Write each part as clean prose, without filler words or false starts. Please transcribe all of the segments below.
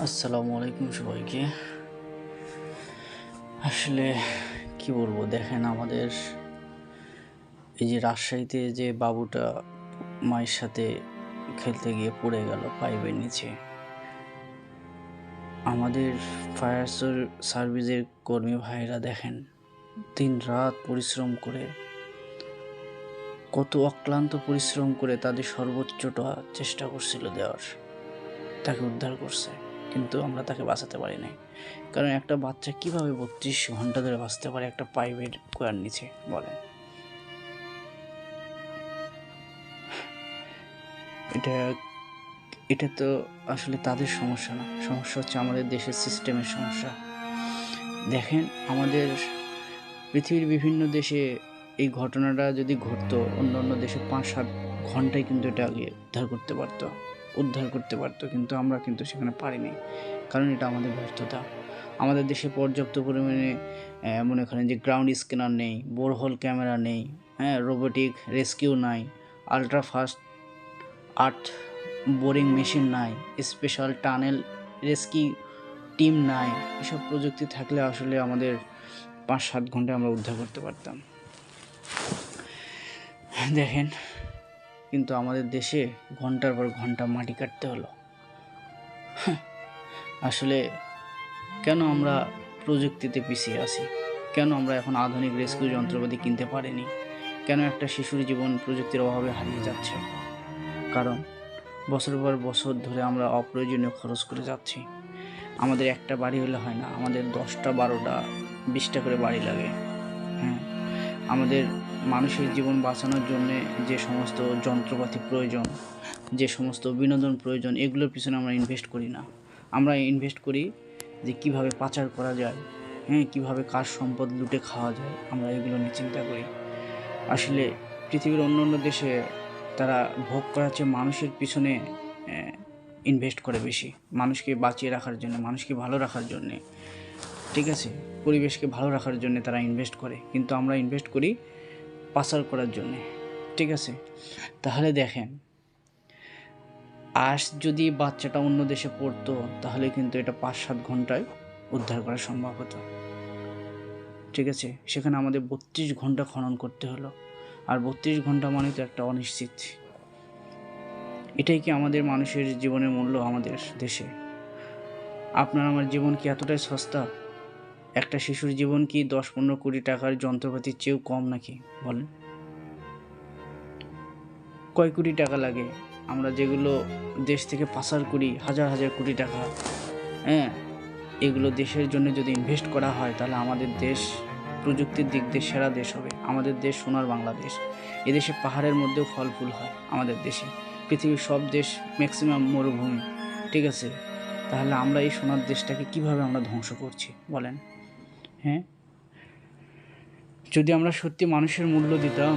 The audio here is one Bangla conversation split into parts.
আসসালামু আলাইকুম সবাইকে। আসলে কি বলবো, দেখেন আমাদের এই যে রাজশাহীতে যে বাবুটা মায়ের সাথে খেলতে গিয়ে পড়ে গেল পাইপের নিচে, আমাদের ফায়ার সার্ভিসের কর্মী ভাইরা দেখেন দিন রাত পরিশ্রম করে, কত অক্লান্ত পরিশ্রম করে তাদের সর্বোচ্চটা চেষ্টা করছিল দেওয়ার, তাকে উদ্ধার করছে, কিন্তু আমরা তাকে বাঁচাতে পারি নাই। কারণ একটা বাচ্চা কিভাবে 32 ঘন্টা ধরে বাঁচতে পারে একটা পাইপের কুয়ার নিচে, বলেন? এটা এটা তো আসলে তাদের সমস্যা না, সমস্যা হচ্ছে আমাদের দেশের সিস্টেমের সমস্যা। দেখেন আমাদের পৃথিবীর বিভিন্ন দেশে এই ঘটনাটা যদি ঘটতো, অন্য অন্য দেশে 5-7 ঘন্টায় কিন্তু এটা আগে উদ্ধার করতে পারতো, কিন্তু আমরা কিন্তু সেখানে পারিনি। কারণ এটা আমাদের ব্যর্থতা। আমাদের দেশে পর্যাপ্ত পরিমাণে মনে করেন যে গ্রাউন্ড স্ক্যানার নেই, বোরহোল ক্যামেরা নেই, রোবোটিক রেস্কিউ নাই, আলট্রা ফাস্ট আর্থ বোরিং মেশিন নাই, স্পেশাল টানেল রেস্কিউ টিম নাই। এসব প্রযুক্তি থাকলে আসলে আমাদের 5-7 ঘন্টায় আমরা উদ্ধার করতে পারতাম। দেখেন, কিন্তু আমাদের দেশে ঘন্টার পর ঘন্টা মাটি কাটতে হলো। আসলে কেন আমরা প্রযুক্তিতে পিছিয়ে আছি? কেন আমরা এখন আধুনিক রেস্কিউ যন্ত্রপাতি কিনতে পারিনি? কেন একটা শিশুর জীবন প্রযুক্তির অভাবে হারিয়ে যাচ্ছে? কারণ বছর পর বছর ধরে আমরা অপ্রয়োজনীয় খরচ করে যাচ্ছি। আমাদের একটা বাড়ি হলে হয় না, আমাদের 10টা 12টা 20টা করে বাড়ি লাগে। হ্যাঁ, আমাদের মানুষের জীবন বাঁচানোর জন্যে যে সমস্ত যন্ত্রপাতি প্রয়োজন, যে সমস্ত বিনোদন প্রয়োজন, এগুলোর পিছনে আমরা ইনভেস্ট করি না। আমরা ইনভেস্ট করি যে কিভাবে পাচার করা যায়, কীভাবে কার সম্পদ লুটে খাওয়া যায়, আমরা এগুলো নিয়ে চিন্তা করি। আসলে পৃথিবীর অন্য অন্য দেশে তারা ভোগ করার চেয়ে মানুষের পিছনে ইনভেস্ট করে বেশি, মানুষকে বাঁচিয়ে রাখার জন্য, মানুষকে ভালো রাখার জন্যে, ঠিক আছে, পরিবেশকে ভালো রাখার জন্য তারা ইনভেস্ট করে, কিন্তু আমরা ইনভেস্ট করি পাচার করার জন্যে, ঠিক আছে। তাহলে দেখেন, আজ যদি বাচ্চাটা অন্য দেশে পড়তো তাহলে কিন্তু এটা 5-7 ঘন্টায় উদ্ধার করা সম্ভব হতো, ঠিক আছে। সেখানে আমাদের 32 ঘন্টা খনন করতে হলো, আর 32 ঘন্টা মানে তো একটা অনিশ্চিত। এটাই কি আমাদের মানুষের জীবনের মূল্য আমাদের দেশে? আপনার আমার জীবন কি এতটাই সস্তা? একটা শিশুর জীবন কি 10-15 কোটি টাকার যন্ত্রপাতির চেয়েও কম নাকি, বলেন? কয় কোটি টাকা লাগে আমরা যেগুলো দেশ থেকে পাচার করি, হাজার হাজার কোটি টাকা। এগুলো দেশের জন্য যদি ইনভেস্ট করা হয় তাহলে আমাদের দেশ প্রযুক্তির দিক দিয়ে সেরা দেশ হবে। আমাদের দেশ সোনার বাংলাদেশ। এদেশে পাহাড়ের মধ্যেও ফল ফুল হয় আমাদের দেশে। পৃথিবীর সব দেশ ম্যাক্সিমাম মরুভূমি, ঠিক আছে। তাহলে আমরা এই সোনার দেশটাকে কিভাবে আমরা ধ্বংস করছি, বলেন? যদি আমরা সত্যি মানুষের মূল্য দিতাম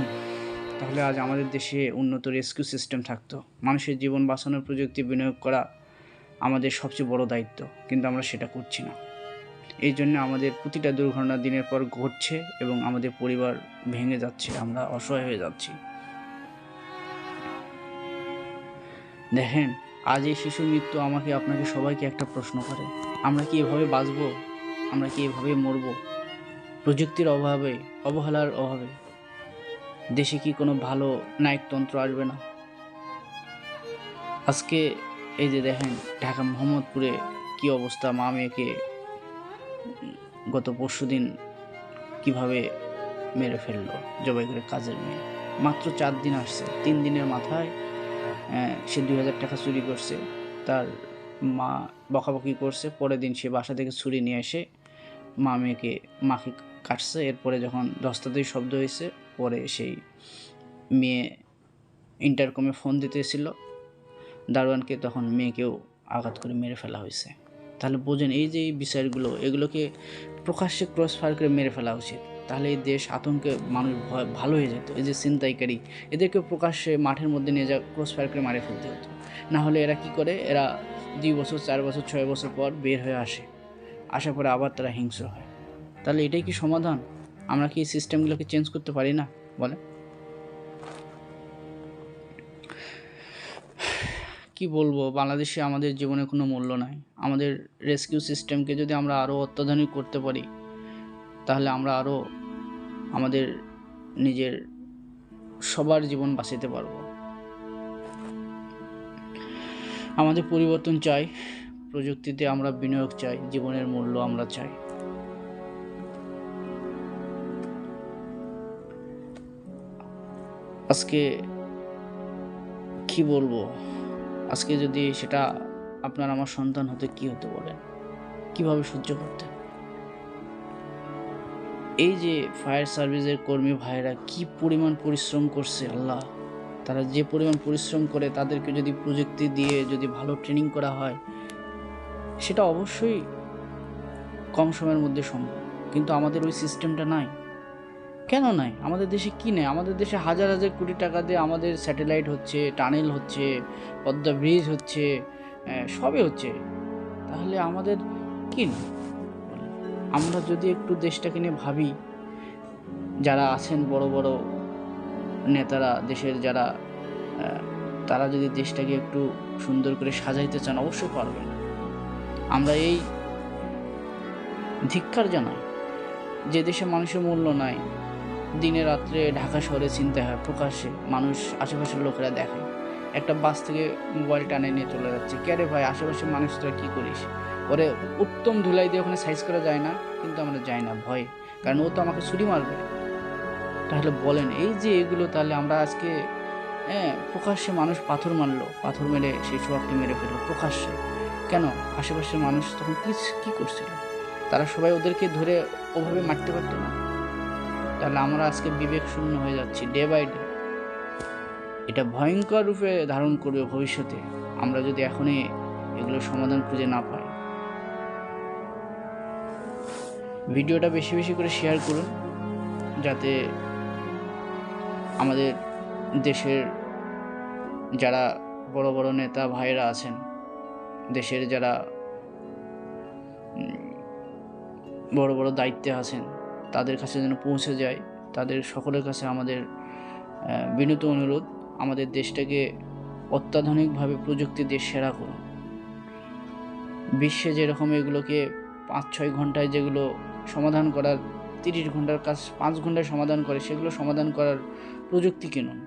তাহলে আজ আমাদের দেশে উন্নত রেস্কিউ সিস্টেম থাকতো। মানুষের জীবন বাঁচানোর প্রযুক্তি বিনিয়োগ করা আমাদের সবচেয়ে বড় দায়িত্ব, কিন্তু আমরা সেটা করছি না। এই জন্য আমাদের প্রতিটা দুর্ঘটনা দিনের পর ঘটছে এবং আমাদের পরিবার ভেঙে যাচ্ছে, আমরা অসহায় হয়ে যাচ্ছি। দেখেন, আজ এই শিশুর মৃত্যু আমাকে আপনাকে সবাইকে একটা প্রশ্ন করে, আমরা কি এভাবে বাঁচবো? আমরা কি এভাবে মরবো? প্রযুক্তির অভাবে, অবহেলার অভাবে দেশে কি কোনো ভালো নায়কতন্ত্র আসবে না? আজকে এই যে দেখেন ঢাকা মোহাম্মদপুরে কি অবস্থা, মা মেয়েকে গত পরশুদিন কিভাবে মেরে ফেললো জবাই করে, কাজের মেয়ে মাত্র 4 দিন আসছে, 3 দিনের মাথায় সে 2000 টাকা চুরি করছে, তার মা বকাবকি করছে, পরের দিন সে বাসা থেকে ছুরি নিয়ে এসে মাকে কাটছে। এরপরে যখন ধস্তাধস্তি শব্দ হয়েছে, পরে সেই মেয়ে ইন্টারকমে ফোন দিতেছিল দারোয়ানকে, তখন মেয়েকেও আঘাত করে মেরে ফেলা হয়েছে। তাহলে বোঝেন এই যে এই বিষয়গুলো, এগুলোকে প্রকাশ্যে ক্রস ফায়ার করে মেরে ফেলা উচিত। তাহলে এই দেশ আতঙ্কে মানুষ ভয় ভালো হয়ে যেত। এই যে ছিনতাইকারী, এদেরকে প্রকাশ্যে মাঠের মধ্যে নিয়ে যা ক্রস ফায়ার করে মারে ফেলতে হতো। না হলে এরা কি করে, এরা 2 বছর 4 বছর 6 বছর পর বের হয়ে আসে, আসার পরে আবার তারা হিংস্র হয়। তাহলে এটাই কি সমাধান? আমরা কি এই সিস্টেমগুলোকে চেঞ্জ করতে পারি না, বলে? কি বলবো, বাংলাদেশে আমাদের জীবনে কোনো মূল্য নাই। আমাদের রেস্কিউ সিস্টেমকে যদি আমরা আরও অত্যাধুনিক করতে পারি, তাহলে আমরা আরও আমাদের নিজের সবার জীবন বাঁচাতে পারবো। আমাদের পরিবর্তন চাই, প্রযুক্তিতে আমরা বিনিয়োগ চাই, জীবনের মূল্য আমরা চাই। আজকে কি বলবো, আজকে যদি সেটা আপনার আমার সন্তান হতে কি হতে বলেন, কিভাবে সহ্য করতেন? এই যে ফায়ার সার্ভিসের কর্মী ভাইরা কি পরিমাণ পরিশ্রম করছে, আল্লাহ, তারা যে পরিমাণ পরিশ্রম করে, তাদেরকে যদি প্রযুক্তি দিয়ে যদি ভালো ট্রেনিং করা হয়, সেটা অবশ্যই কম সময়ের মধ্যে সম্ভব। কিন্তু আমাদের ওই সিস্টেমটা নাই। কেন নাই? আমাদের দেশে কি নেই? আমাদের দেশে হাজার হাজার কোটি টাকা দিয়ে আমাদের স্যাটেলাইট হচ্ছে, টানেল হচ্ছে, পদ্মা ব্রিজ হচ্ছে, সবই হচ্ছে। তাহলে আমাদের কি না? আমরা যদি একটু দেশটাকে নিয়ে ভাবি, যারা আছেন বড় বড় নেতারা দেশের, যারা তারা যদি দেশটাকে একটু সুন্দর করে সাজাইতে চান, অবশ্যই পারবেন। আমরা এই ধিক্কার জানাই যে দেশে মানুষের মূল্য নাই, দিনে রাত্রে ঢাকা শহরে চিন্তা হয় প্রকাশ্যে, মানুষ আশেপাশের লোকেরা দেখে একটা বাস থেকে মোবাইল টানে নিয়ে চলে যাচ্ছে। কে রে ভাই, আশেপাশের মানুষরা কী করিস? ওরে উত্তম ধুলাই দিয়ে ওখানে সাইজ করা যায় না, কিন্তু আমরা যাই না ভয়, কারণ ও তো আমাকে ছুরি মারবে। তাহলে বলেন, এই যে এগুলো, তাহলে আমরা আজকে প্রকাশ্যে মানুষ পাথর মারলো, পাথর মেরে সেই সোহাগকে মেরে ফেললো প্রকাশ্যে, কেন? আশেপাশের মানুষ তখন কী করছিল? তারা সবাই ওদেরকে ধরে ওভাবে মারতে পারতো না? তাহলে আমরা আজকে বিবেক শূন্য হয়ে যাচ্ছি ডে বাই ডে। এটা ভয়ঙ্কর রূপে ধারণ করবে ভবিষ্যতে, আমরা যদি এখনই এগুলোর সমাধান খুঁজে না পাই। ভিডিওটা বেশি বেশি করে শেয়ার করুন, যাতে আমাদের দেশের যারা বড় বড় নেতা ভাইরা আছেন, দেশের যারা বড় বড় দায়িত্বে আছেন, তাদের কাছে যেন পৌঁছে যায়। তাদের সকলের কাছে আমাদের বিনীত অনুরোধ, আমাদের দেশটাকে অত্যাধুনিকভাবে প্রযুক্তি দিয়ে সেরা করুন। বিশ্বে যেরকম এগুলোকে 5-6 ঘন্টায় যেগুলো সমাধান করার, 30 ঘন্টার কাজ 5 ঘন্টায় সমাধান করে, সেগুলো সমাধান করার প্রযুক্তি কিনুন,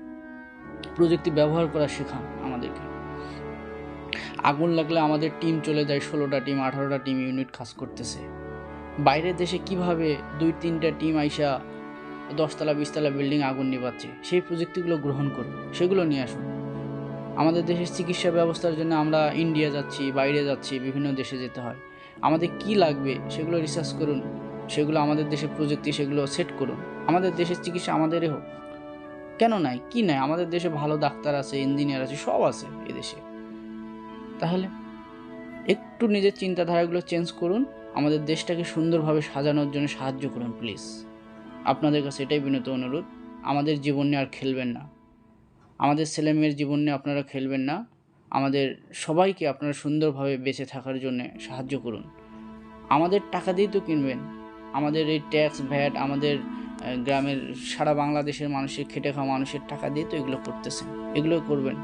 প্রযুক্তি ব্যবহার করা শেখান আমাদেরকে। আগুন লাগলে আমাদের টিম চলে যায়, 16টা টিম 18টা টিম ইউনিট কাজ করতেছে। বাইরের দেশে কিভাবে 2-3টা টিম আইসা 10তলা 20তলা বিল্ডিং আগুন নিভাচ্ছে, সেই প্রযুক্তিগুলো গ্রহণ করুন, সেগুলো নিয়ে আসুন। আমাদের দেশের চিকিৎসা ব্যবস্থার জন্য আমরা ইন্ডিয়া যাচ্ছি, বাইরে যাচ্ছি, বিভিন্ন দেশে যেতে হয়। আমাদের কি লাগবে সেগুলো রিসার্চ করুন, সেগুলো আমাদের দেশের প্রযুক্তি, সেগুলো সেট করুন। আমাদের দেশের চিকিৎসা আমাদেরই হোক, কেন নাই? কি নাই? আমাদের দেশে ভালো ডাক্তার আছে, ইঞ্জিনিয়ার আছে, সব আছে এদেশে। তাহলে একটু নিজের চিন্তাধারাগুলো চেঞ্জ করুন, আমাদের দেশটাকে সুন্দরভাবে সাজানোর জন্য সাহায্য করুন প্লিজ। আপনাদের কাছে এটাই বিনীত অনুরোধ। আমাদের জীবন নিয়ে আর খেলবেন না, আমাদের ছেলেমেয়ের জীবন নিয়ে আপনারা খেলবেন না। আমাদের সবাইকে আপনারা সুন্দরভাবে বেঁচে থাকার জন্য সাহায্য করুন। আমাদের টাকা দিয়েই তো কিনবেন, আমাদের এই ট্যাক্স ভ্যাট, আমাদের গ্রামের সারা বাংলাদেশের মানুষের খেটে খাওয়া মানুষের টাকা দিয়ে তো এগুলো করতেছেন, এগুলো করবেন,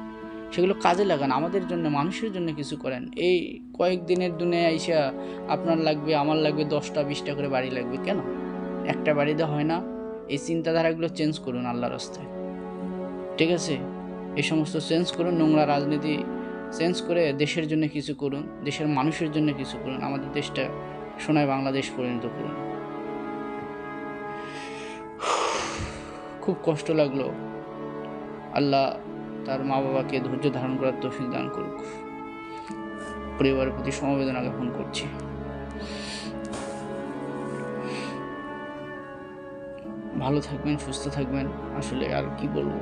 সেগুলো কাজে লাগান, আমাদের জন্য, মানুষের জন্য কিছু করেন। এই কয়েকদিনের দুনিয়ায় আইসা আপনার লাগবে, আমার লাগবে, 10টা 20টা করে বাড়ি লাগবে, কেন? একটা বাড়িতে হয় না? এই চিন্তাধারাগুলো চেঞ্জ করুন আল্লাহর রাস্তায়, ঠিক আছে? এই সমস্ত চেঞ্জ করুন, নোংরা রাজনীতি চেঞ্জ করে দেশের জন্য কিছু করুন, দেশের মানুষের জন্য কিছু করুন, আমাদের দেশটা সোনায় বাংলাদেশ পরিণত করুন। খুব কষ্ট লাগলো। আল্লাহ তার মা বাবাকে ধৈর্য ধারণ করার তৌফিক দান করুক। পরিবারের প্রতি সমবেদনা জ্ঞাপন করছি। ভালো থাকবেন, সুস্থ থাকবেন। আসলে আর কি বলবো।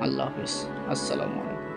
আল্লাহ হাফেজ, আসসালামু আলাইকুম।